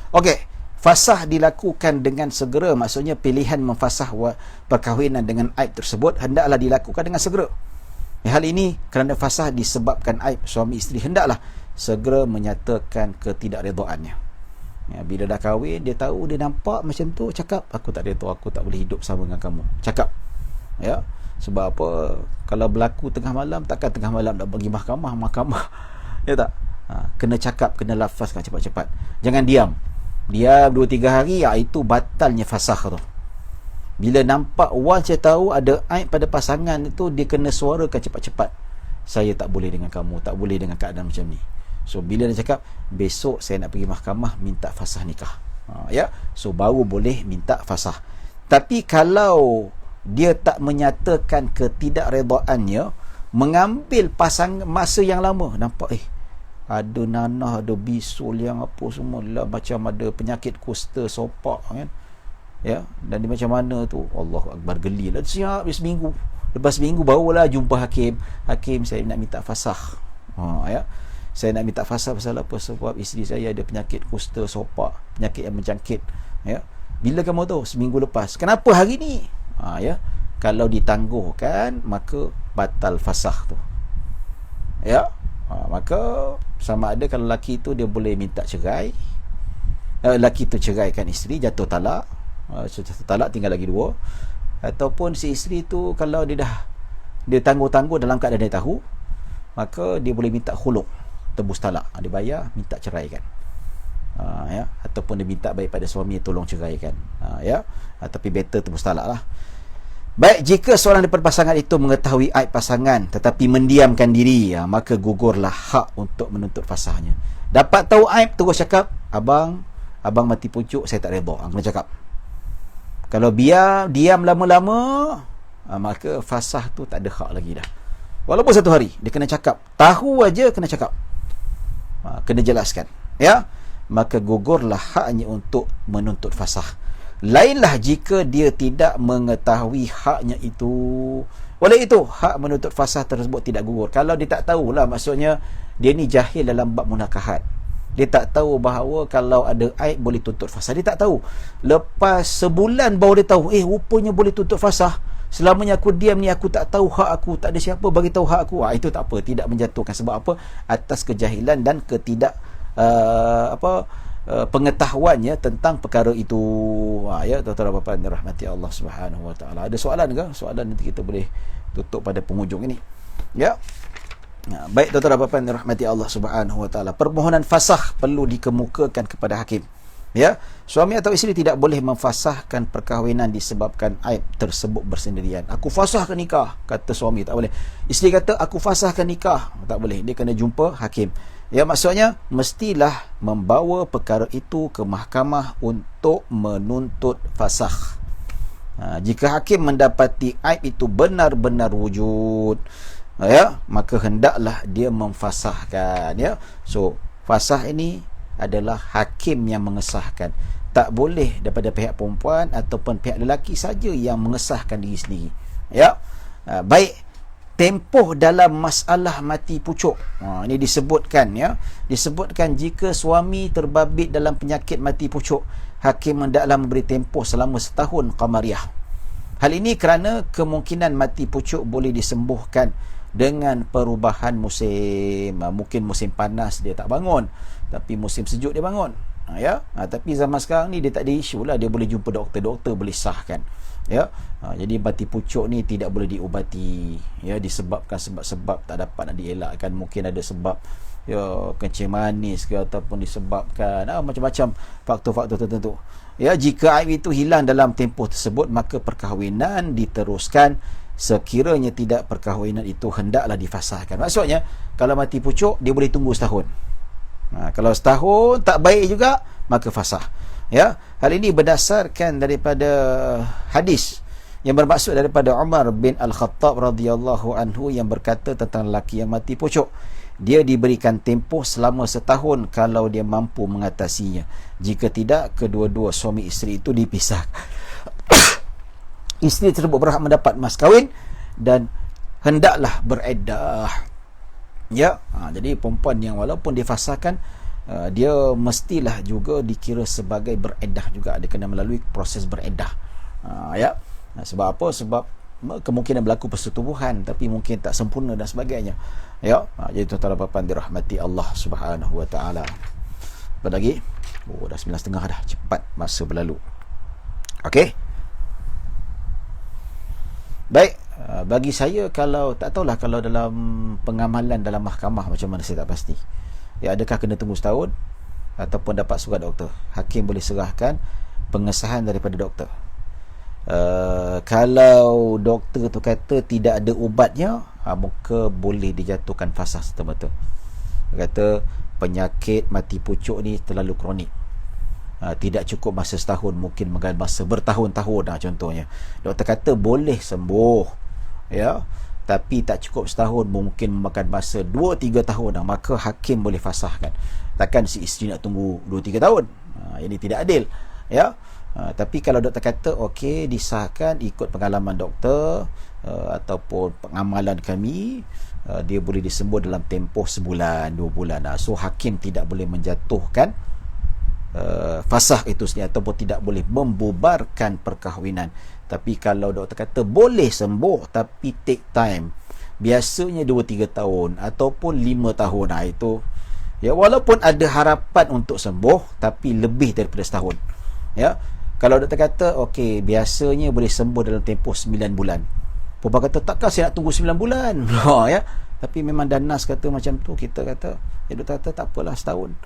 Okey, fasah dilakukan dengan segera, maksudnya pilihan memfasah perkahwinan dengan aib tersebut hendaklah dilakukan dengan segera. Hal ini kerana fasah disebabkan aib, suami isteri hendaklah segera menyatakan ketidakredaannya. Bila dah kahwin, dia tahu, dia nampak macam tu, cakap, aku tak redha, aku tak boleh hidup sama dengan kamu. Cakap. Sebab apa? Kalau berlaku tengah malam, takkan tengah malam nak pergi mahkamah. Ya tak? Kena cakap, kena lafazkan cepat-cepat. Jangan diam 2-3 hari, itu batalnya fasah tu. Bila nampak, once saya tahu ada aib pada pasangan itu, dia kena suarakan cepat-cepat, saya tak boleh dengan kamu, tak boleh dengan keadaan macam ni. So bila dia cakap, besok saya nak pergi mahkamah minta fasah nikah, so baru boleh minta fasah. Tapi kalau dia tak menyatakan ketidakredaannya, mengambil masa yang lama, nampak ada nanah, ada bisul yang apa semua lah, macam ada penyakit kusta, sopak kan, dan dia macam mana tu, Allahu Akbar, geli lah. Siap seminggu, lepas seminggu barulah jumpa hakim, saya nak minta fasah. Saya nak minta fasah pasal apa? Sebab isteri saya ada penyakit kusta, sopak, penyakit yang menjangkit. Bila kamu tahu? Seminggu lepas. Kenapa hari ni? Kalau ditangguhkan, maka batal fasah tu. Maka sama ada kalau lelaki tu dia boleh minta cerai, lelaki tu ceraikan isteri, jatuh talak, tinggal lagi 2, ataupun si isteri tu kalau dia tangguh-tangguh dalam keadaan dia tahu, maka dia boleh minta khuluk, tebus talak, dia bayar, minta ceraikan. Ataupun dia minta baik pada suami, tolong ceraikan. Tapi better tebus talak lah. Baik, jika seorang daripada pasangan itu mengetahui aib pasangan tetapi mendiamkan diri, maka gugurlah hak untuk menuntut fasahnya. Dapat tahu aib, terus cakap, abang mati pucuk, saya tak redha. Kena cakap. Kalau diam lama-lama, maka fasah tu tak ada hak lagi dah. Walaupun 1 hari, dia kena cakap. Tahu aja kena cakap. Kena jelaskan. Maka gugurlah haknya untuk menuntut fasah. Lainlah jika dia tidak mengetahui haknya itu. Oleh itu, hak menuntut fasah tersebut tidak gugur. Kalau dia tak tahulah, maksudnya dia ni jahil dalam bab munakahat. Dia tak tahu bahawa kalau ada aib boleh tuntut fasah. Dia tak tahu. Lepas sebulan baru dia tahu, rupanya boleh tuntut fasah. Selamanya aku diam ni, aku tak tahu hak aku, tak ada siapa bagi tahu hak aku. Itu tak apa, tidak menjatuhkan. Sebab apa? Atas kejahilan dan pengetahuannya tentang perkara itu. Tuan-tuan dan puan-puan rahmati Allah Subhanahu wa taala. Ada soalan ke? Soalan nanti kita boleh tutup pada penghujung ini. Baik, tuan-tuan dan puan-puan rahmati Allah Subhanahu wa taala. Permohonan fasah perlu dikemukakan kepada hakim. Suami atau isteri tidak boleh memfasahkan perkahwinan disebabkan aib tersebut bersendirian. Aku fasahkan nikah, kata suami, tak boleh. Isteri kata aku fasahkan nikah, tak boleh. Dia kena jumpa hakim. Maksudnya mestilah membawa perkara itu ke mahkamah untuk menuntut fasah. Jika hakim mendapati aib itu benar-benar wujud, maka hendaklah dia memfasahkan. So fasah ini adalah hakim yang mengesahkan. Tak boleh daripada pihak perempuan ataupun pihak lelaki saja yang mengesahkan diri sendiri. Baik, tempoh dalam masalah mati pucuk. Ini disebutkan, disebutkan jika suami terbabit dalam penyakit mati pucuk, hakim hendaklah memberi tempoh selama 1 tahun qamariah. Hal ini kerana kemungkinan mati pucuk boleh disembuhkan dengan perubahan musim. Mungkin musim panas dia tak bangun, tapi musim sejuk dia bangun. Tapi zaman sekarang ni dia tak ada isu lah, dia boleh jumpa doktor boleh sahkan. Jadi mati pucuk ni tidak boleh diubati, disebabkan sebab-sebab tak dapat nak dielakkan. Mungkin ada sebab kencing manis ke, ataupun disebabkan macam-macam faktor-faktor tertentu. Jika aib itu hilang dalam tempoh tersebut, maka perkahwinan diteruskan. Sekiranya tidak, perkahwinan itu hendaklah difasahkan. Maksudnya kalau mati pucuk, dia boleh tunggu 1 tahun. Kalau 1 tahun tak baik juga, maka fasah. Hal ini berdasarkan daripada hadis yang bermaksud daripada Umar bin Al-Khattab radhiyallahu anhu yang berkata tentang lelaki yang mati pucuk, dia diberikan tempoh selama 1 tahun kalau dia mampu mengatasinya. Jika tidak, kedua-dua suami isteri itu dipisah. Isteri tersebut berhak mendapat mas kahwin dan hendaklah beriddah. Jadi perempuan yang walaupun difasahkan, dia mestilah juga dikira sebagai beredah juga, dia kena melalui proses beredah. Ya. Sebab apa? Sebab kemungkinan berlaku persetubuhan tapi mungkin tak sempurna dan sebagainya. Ya. Jadi tuan-tuan dan puan dirahmati Allah Subhanahu wa taala. Apa lagi? Dah 9.30 dah. Cepat masa berlalu. Okey. Baik, bagi saya, kalau tak tahulah kalau dalam pengamalan dalam mahkamah macam mana, saya tak pasti. Ya, adakah kena tunggu setahun ataupun dapat surat doktor? Hakim boleh serahkan pengesahan daripada doktor. Kalau doktor tu kata tidak ada ubatnya, maka boleh dijatuhkan fasah serta-merta. Dia kata penyakit mati pucuk ni terlalu kronik, tidak cukup masa setahun, mungkin menggal masa bertahun-tahun. Contohnya doktor kata boleh sembuh, ya, tapi tak cukup setahun, mungkin memakan masa 2-3 tahun, maka hakim boleh fasahkan. Takkan si isteri nak tunggu 2-3 tahun. Ini tidak adil, ya. Tapi kalau doktor kata okey, disahkan ikut pengalaman doktor ataupun pengamalan kami, dia boleh disembuh dalam tempoh sebulan, 2 bulan. So hakim tidak boleh menjatuhkan fasah itu sendiri ataupun tidak boleh membubarkan perkahwinan. Tapi kalau doktor kata boleh sembuh tapi take time, biasanya 2-3 tahun ataupun 5 tahun, itu ya, walaupun ada harapan untuk sembuh tapi lebih daripada setahun. Ya, kalau doktor kata okey, biasanya boleh sembuh dalam tempoh 9 bulan, perempuan kata takkan saya nak tunggu 9 bulan. Ya, tapi memang dan nas kata macam tu, kita kata ya, doktor kata tak apalah, setahun.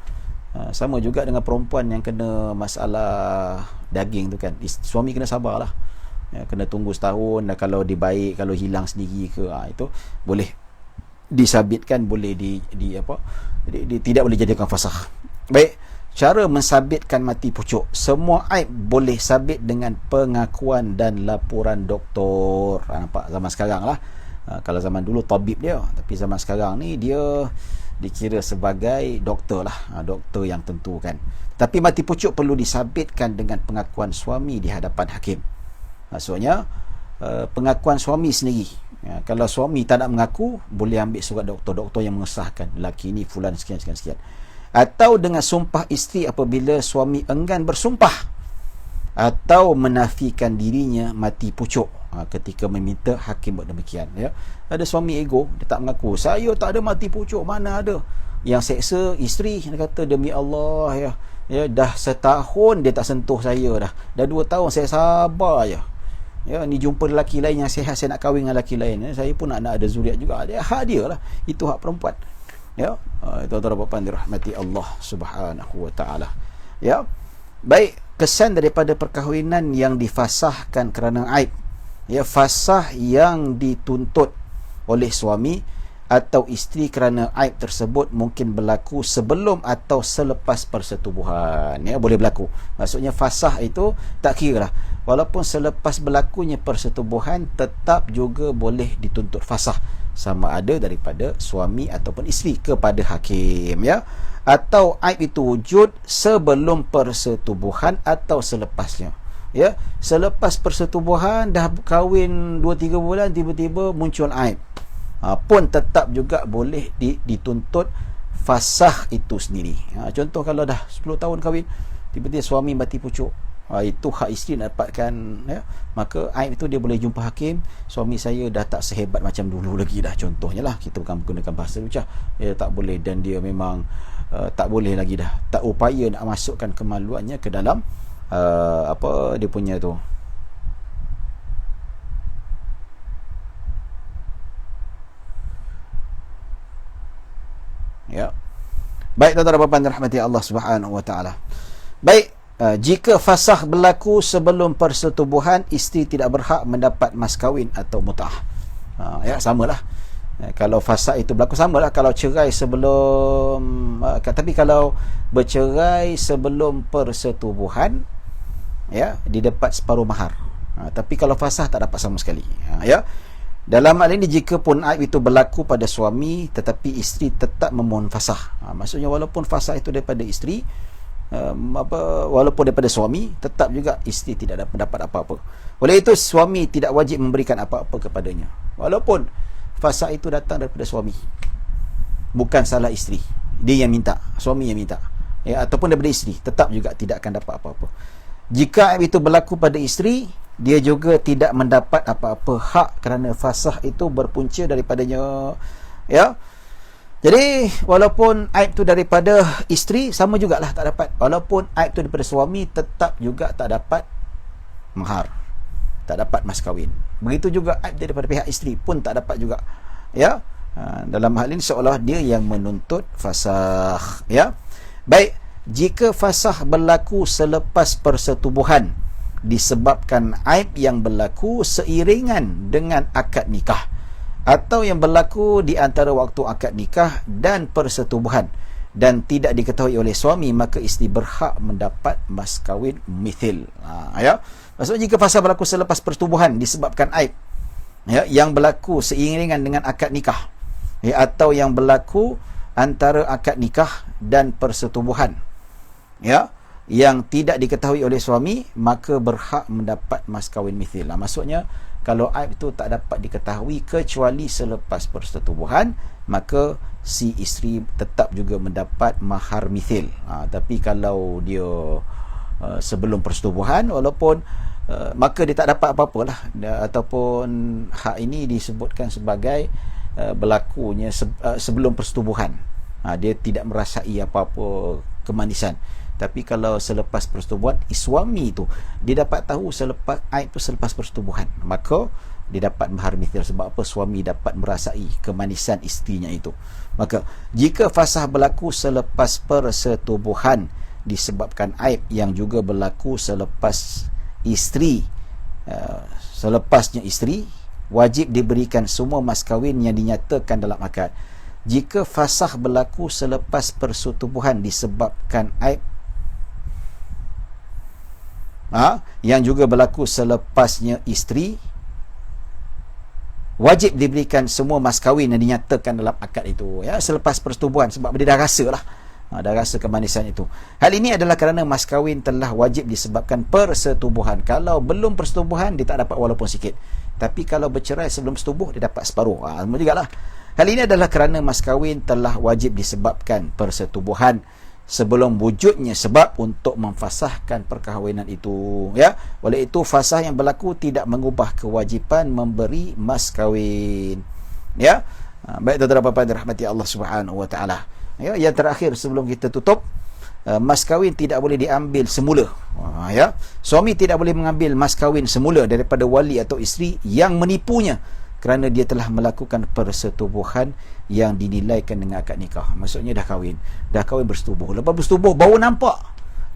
Sama juga dengan perempuan yang kena masalah daging tu kan, suami kena sabarlah, ya, kena tunggu setahun. Dan kalau dibaik, kalau hilang sendiri ke, itu boleh disabitkan, boleh tidak boleh jadikan fasah. Baik, cara mensabitkan mati pucuk, semua aib boleh sabit dengan pengakuan dan laporan doktor. Nampak zaman sekarang lah. Kalau zaman dulu tabib dia, tapi zaman sekarang ni dia dikira sebagai doktor lah, doktor yang tentukan. Tapi mati pucuk perlu disabitkan dengan pengakuan suami di hadapan hakim. Maksudnya pengakuan suami sendiri. Kalau suami tak nak mengaku, boleh ambil surat doktor yang mengesahkan lelaki ni fulan sekian. Atau dengan sumpah isteri apabila suami enggan bersumpah atau menafikan dirinya mati pucuk ketika meminta hakim buat demikian. Ya, ada suami ego, dia tak mengaku, saya tak ada mati pucuk, mana ada. Yang seksa isteri, dia kata demi Allah, ya, dah setahun dia tak sentuh saya, dah 2 tahun saya sabar je. Ya, ni jumpa lelaki lain yang sihat, saya nak kahwin dengan lelaki lain, saya pun nak ada zuriat juga. Dia hak dia lah, itu hak perempuan. Ya, tuan-tuan dan puan dirahmati Allah Subhanahu wa taala. Ya. Baik, kesan daripada perkahwinan yang difasahkan kerana aib. Ya, fasah yang dituntut oleh suami atau isteri kerana aib tersebut mungkin berlaku sebelum atau selepas persetubuhan. Ya, boleh berlaku. Maksudnya fasah itu tak kira lah, walaupun selepas berlakunya persetubuhan tetap juga boleh dituntut fasah, sama ada daripada suami ataupun isteri kepada hakim. Ya, atau aib itu wujud sebelum persetubuhan atau selepasnya. Ya, selepas persetubuhan dah kahwin 2-3 bulan, tiba-tiba muncul aib, pun tetap juga boleh dituntut fasah itu sendiri. Contoh kalau dah 10 tahun kahwin, tiba-tiba suami mati pucuk, itu hak isteri nak dapatkan, ya, maka aib itu dia boleh jumpa hakim, suami saya dah tak sehebat macam dulu lagi dah, contohnya lah, kita bukan menggunakan bahasa lucah, ya, tak boleh, dan dia memang tak boleh lagi dah, tak upaya nak masukkan kemaluannya ke dalam apa dia punya tu, ya. Baik, tuan-tuan dan puan rahmati Allah Subhanahu wa taala. Baik, jika fasah berlaku sebelum persetubuhan, isteri tidak berhak mendapat mas kahwin atau mut'ah. Ya, samalah. Kalau fasah itu berlaku, samalah kalau cerai sebelum, tapi kalau bercerai sebelum persetubuhan, ya, didapat separuh mahar. Tapi kalau fasah tak dapat sama sekali. Ya. Dalam hal ini, jika pun aib itu berlaku pada suami tetapi isteri tetap memohon fasah, maksudnya walaupun fasah itu daripada isteri, walaupun daripada suami, tetap juga isteri tidak dapat apa-apa. Oleh itu suami tidak wajib memberikan apa-apa kepadanya, walaupun fasah itu datang daripada suami, bukan salah isteri, dia yang minta, suami yang minta. ya, ataupun daripada isteri, tetap juga tidak akan dapat apa-apa. Jika aib itu berlaku pada isteri, dia juga tidak mendapat apa-apa hak kerana fasakh itu berpunca daripadanya. Ya. Jadi walaupun aib tu daripada isteri, sama jugalah tak dapat. Walaupun aib tu daripada suami, tetap juga tak dapat mahar, tak dapat mas kahwin. Begitu juga aib daripada pihak isteri pun tak dapat juga. Ya. Dalam hal ini seolah dia yang menuntut fasakh. Ya. Baik, jika fasakh berlaku selepas persetubuhan disebabkan aib yang berlaku seiringan dengan akad nikah, atau yang berlaku di antara waktu akad nikah dan persetubuhan dan tidak diketahui oleh suami, maka isteri berhak mendapat mas kahwin mithil. Ya. Maksudnya jika fasakh berlaku selepas persetubuhan disebabkan aib, ya, yang berlaku seiringan dengan akad nikah, ya, atau yang berlaku antara akad nikah dan persetubuhan, ya, yang tidak diketahui oleh suami, maka berhak mendapat mas kahwin mithil. Maksudnya kalau aib itu tak dapat diketahui kecuali selepas persetubuhan, maka si isteri tetap juga mendapat mahar mithil. Tapi kalau dia sebelum persetubuhan, walaupun maka dia tak dapat apa-apalah, ataupun hak ini disebutkan sebagai berlakunya sebelum persetubuhan. Dia tidak merasai apa-apa kemanisan. Tapi kalau selepas persetubuhan, suami itu dia dapat tahu selepas aib itu selepas persetubuhan, maka dia dapat mahar mithil. Sebab apa? Suami dapat merasai kemanisan isterinya itu. Maka jika fasakh berlaku selepas persetubuhan disebabkan aib yang juga berlaku selepas isteri, selepasnya isteri, wajib diberikan semua mas kahwin yang dinyatakan dalam akad. Jika fasakh berlaku selepas persetubuhan disebabkan aib yang juga berlaku selepasnya isteri, wajib diberikan semua mas kahwin yang dinyatakan dalam akad itu, ya, selepas persetubuhan. Sebab dia dah rasa lah, dah rasa kemanisan itu. Hal ini adalah kerana mas kahwin telah wajib disebabkan persetubuhan. Kalau belum persetubuhan, dia tak dapat walaupun sikit. Tapi kalau bercerai sebelum setubuh, dia dapat separuh. Sama jugalah. Hal ini adalah kerana mas kahwin telah wajib disebabkan persetubuhan sebelum wujudnya sebab untuk memfasahkan perkahwinan itu, ya. Oleh itu fasakh yang berlaku tidak mengubah kewajipan memberi mas kahwin, ya. Baik tuan-tuan dan puan-puan dirahmati Allah Subhanahu wa taala. Ya, yang terakhir sebelum kita tutup, mas kahwin tidak boleh diambil semula. Ya, suami tidak boleh mengambil mas kahwin semula daripada wali atau isteri yang menipunya kerana dia telah melakukan persetubuhan yang dinilaikan dengan akad nikah. Maksudnya dah kahwin bersetubuh. Lepas bersetubuh baru nampak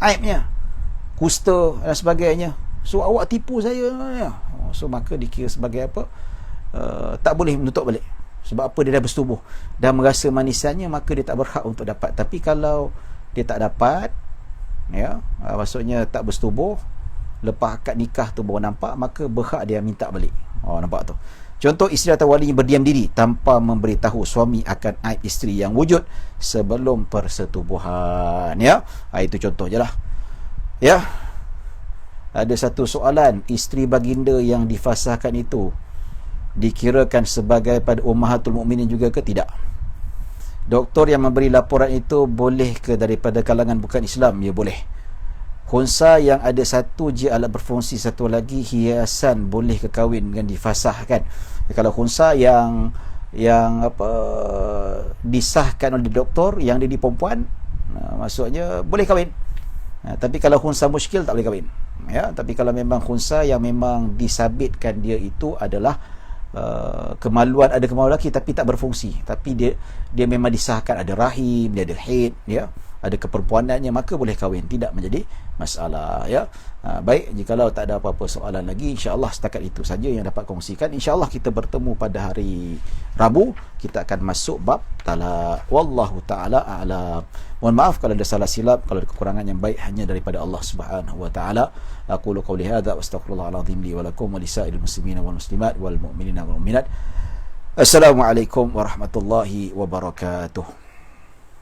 aibnya, kusta dan sebagainya. So awak tipu saya, ya. So maka dikira sebagai apa? Tak boleh menutup balik. Sebab apa? Dia dah bersetubuh, dah merasa manisannya, maka dia tak berhak untuk dapat. Tapi kalau dia tak dapat, ya, maksudnya tak bersetubuh, lepas akad nikah tu baru nampak, maka berhak dia minta balik. Nampak tu. Contoh, isteri atau wali berdiam diri tanpa memberitahu suami akan aib isteri yang wujud sebelum persetubuhan, ya. Itu contoh je lah, ya. Ada satu soalan, isteri baginda yang difasahkan itu dikirakan sebagai pada ummahatul mukminin juga ke tidak? Doktor yang memberi laporan itu boleh ke daripada kalangan bukan Islam? Ya, boleh. Khunsa yang ada satu je alat berfungsi, satu lagi hiasan, boleh ke kahwin dengan difasahkan? Kalau khunsa yang apa disahkan oleh doktor, yang dia di perempuan, maksudnya boleh kahwin. Tapi kalau khunsa muskil tak boleh kahwin, ya. Tapi kalau memang khunsa yang memang disabitkan dia itu adalah kemaluan, ada kemaluan lelaki tapi tak berfungsi, tapi dia memang disahkan ada rahim, dia ada haid, ya, ada keperempuanannya, maka boleh kahwin, tidak menjadi masalah, ya. Baik, jikalau tak ada apa-apa soalan lagi, insya-Allah setakat itu saja yang dapat kongsikan. Insya-Allah kita bertemu pada hari Rabu, kita akan masuk bab talaq. Wallahu taala a'lam. Mohon maaf kalau ada salah silap, kalau ada kekurangan yang baik hanya daripada Allah Subhanahu wa taala. Aqulu qawli hadza wa astaghfirullahal azim li wa lakum wa lisa'il muslimina wal muslimat wal mu'minina wal mu'minat. Assalamualaikum warahmatullahi wabarakatuh.